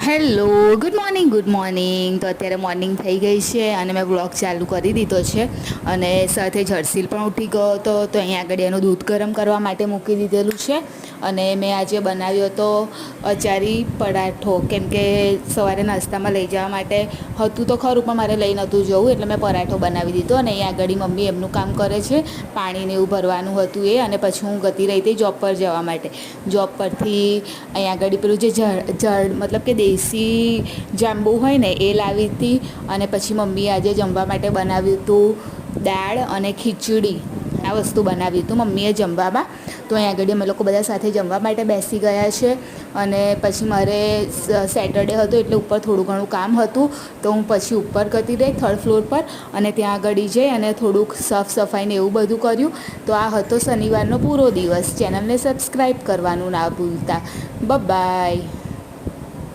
Hello, good morning. તો અત્યારે morning થઈ ગઈ છે અને મેં બ્લોગ ચાલુ કરી દીધો છે અને સાથે જર્સીલ પણ ઉઠી ગયો હતો. તો અહીંયા આગળ એનું દૂધ ગરમ કરવા માટે મૂકી દીધેલું છે અને મેં આજે બનાવ્યો હતો અચારી પરાઠો, કેમ કે સવારે નાસ્તામાં લઈ જવા માટે હતું તો ખરું પણ મારે લઈ નહોતું જવું, એટલે મેં પરાઠો બનાવી દીધો. અને અહીંયા આગળ મમ્મી એમનું કામ કરે છે, પાણીને એવું ભરવાનું હતું એ. અને પછી હું ગતી રહી હતી જોબ પર જવા માટે. જોબ પરથી અહીંયા આગળ પેલું જે ઝાડ મતલબ કે દેશી જાંબુ હોય ને એ લાવી હતી. અને પછી મમ્મીએ આજે જમવા માટે બનાવ્યું હતું દાળ અને ખીચડી. આ વસ્તુ બનાવી હતું મમ્મીએ જમવામાં. તો અહીંયા આગળ અમે લોકો બધા સાથે જમવા માટે બેસી ગયા છે. અને પછી મારે સેટરડે હતો એટલે ઉપર થોડું ઘણું કામ હતું, તો હું પછી ઉપર કરતી રહી થર્ડ ફ્લોર પર. અને ત્યાં આગળ જઈ અને થોડુંક સાફ સફાઈને એવું બધું કર્યું. તો આ હતો શનિવારનો પૂરો દિવસ. ચેનલને સબસ્ક્રાઈબ કરવાનું ના ભૂલતા. બાય.